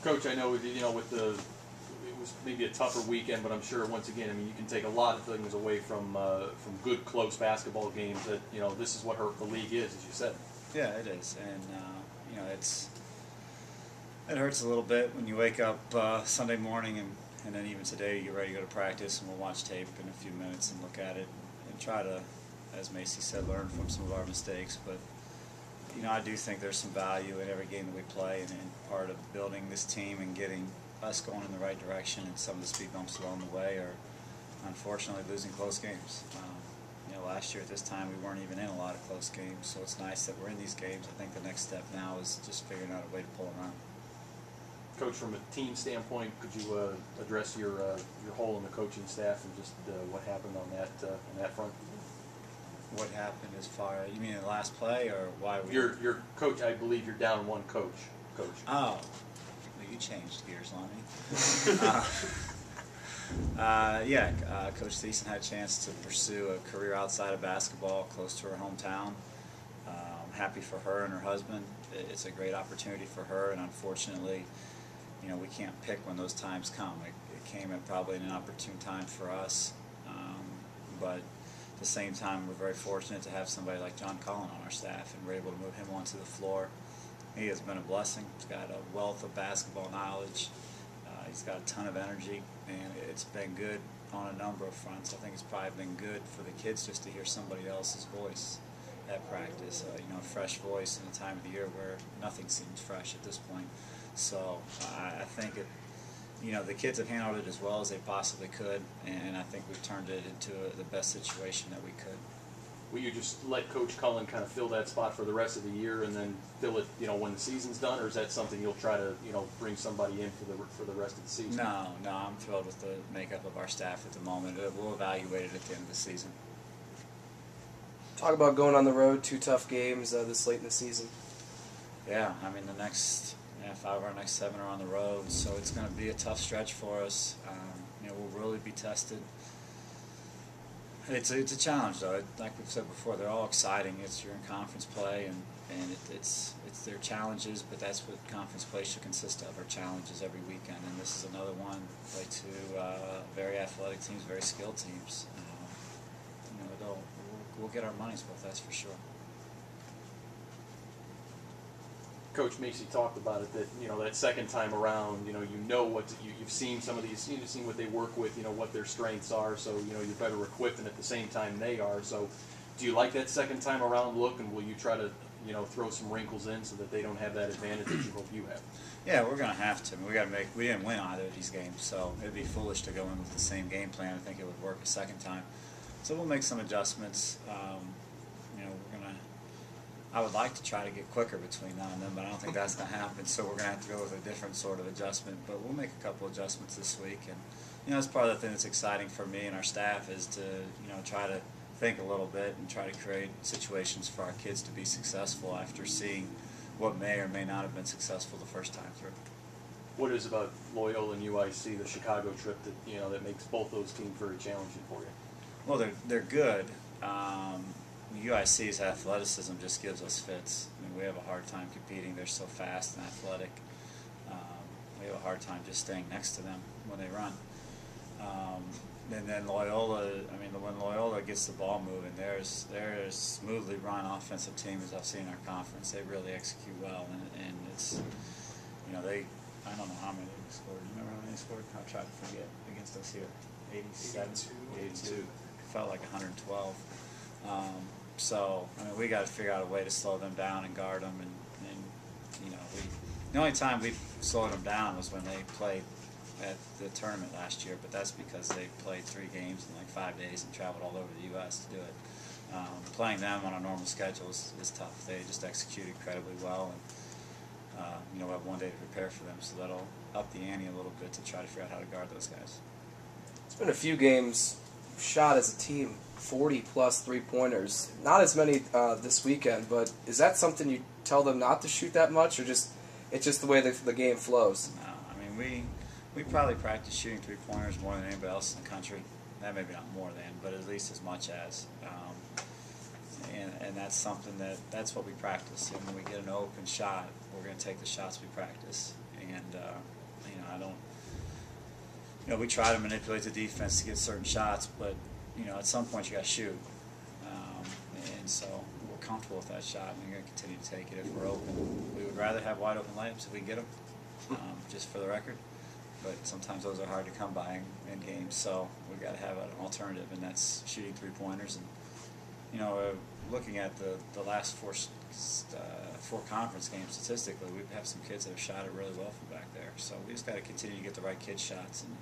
Coach, I know with it was maybe a tougher weekend, but I'm sure once again, I mean, you can take a lot of things away from good, close basketball games. That this is what the league is, as you said. Yeah, it is, and it hurts a little bit when you wake up Sunday morning and then even today you're ready to go to practice, and we'll watch tape in a few minutes and look at it and try to, as Macy said, learn from some of our mistakes. But I do think there's some value in every game that we play, and part of building this team and getting us going in the right direction. And some of the speed bumps along the way are, unfortunately, losing close games. Last year at this time we weren't even in a lot of close games, so it's nice that we're in these games. I think the next step now is just figuring out a way to pull them out. Coach, from a team standpoint, could you address your hole in the coaching staff and just what happened on that front? What happened as far as, you mean in the last play, or why we... Your coach, I believe you're down one coach. Oh, well, you changed gears on me. Coach Thiessen had a chance to pursue a career outside of basketball, close to her hometown. I'm happy for her and her husband. It's a great opportunity for her, and unfortunately, we can't pick when those times come. It came at probably an opportune time for us, but at the same time, we're very fortunate to have somebody like John Cullen on our staff, and we're able to move him onto the floor. He has been a blessing. He's got a wealth of basketball knowledge. He's got a ton of energy, and it's been good on a number of fronts. I think it's probably been good for the kids just to hear somebody else's voice at practice. A fresh voice in a time of the year where nothing seems fresh at this point. So I think the kids have handled it as well as they possibly could, and I think we've turned it into the best situation that we could. Will you just let Coach Cullen kind of fill that spot for the rest of the year and then fill it, when the season's done, or is that something you'll try to, bring somebody in for the rest of the season? No, I'm thrilled with the makeup of our staff at the moment. We'll evaluate it at the end of the season. Talk about going on the road, 2 tough games this late in the season. Yeah, I mean the next 5 of our next 7 are on the road, so it's going to be a tough stretch for us. We'll really be tested. It's a challenge, though. Like we've said before, they're all exciting. You're in conference play, and it's their challenges, but that's what conference play should consist of, are challenges every weekend. And this is another one. Play 2 very athletic teams, very skilled teams. We'll get our money's worth, that's for sure. Coach Macy talked about it, that that second time around, you've seen some of these, you've seen what they work with, what their strengths are, so you're better equipped, and at the same time they are. So do you like that second time around look, and will you try to throw some wrinkles in so that they don't have that advantage that you hope you have? Yeah, we're going to have to. We didn't win either of these games, so it'd be foolish to go in with the same game plan. I think it would work a second time. So we'll make some adjustments. I would like to try to get quicker between now and then, but I don't think that's going to happen. So we're going to have to go with a different sort of adjustment. But we'll make a couple adjustments this week, and that's part of the thing that's exciting for me and our staff, is to try to think a little bit and try to create situations for our kids to be successful after seeing what may or may not have been successful the first time through. What is about Loyola and UIC, the Chicago trip, that that makes both those teams very challenging for you? Well, they're good. UIC's athleticism just gives us fits. I mean, we have a hard time competing. They're so fast and athletic. We have a hard time just staying next to them when they run. And then Loyola, when Loyola gets the ball moving, they're as smoothly run offensive team as I've seen in our conference. They really execute well, and it's, I don't know how many they scored. You remember how many they scored? I tried to forget against us here. 87? 82. Felt like 112. So we got to figure out a way to slow them down and guard them, and the only time we slowed them down was when they played at the tournament last year, but that's because they played 3 games in like 5 days and traveled all over the U.S. to do it. Playing them on a normal schedule is tough. They just execute incredibly well, and we'll have 1 day to prepare for them, so that'll up the ante a little bit to try to figure out how to guard those guys. It's been a few games shot as a team, 40-plus 3-pointers. Not as many this weekend, but is that something you tell them not to shoot that much, or it's just the way the game flows? No, we probably practice shooting 3-pointers more than anybody else in the country. That maybe not more than, but at least as much as. And that's something that's what we practice. And when we get an open shot, we're going to take the shots we practice. And we try to manipulate the defense to get certain shots, but at some point you got to shoot, and so we're comfortable with that shot, and we're going to continue to take it if we're open. We would rather have wide open layups if we can get them, just for the record. But sometimes those are hard to come by in games, so we've got to have an alternative, and that's shooting three-pointers. And looking at the last four conference games statistically, we have some kids that have shot it really well from back there. So we just got to continue to get the right kids shots and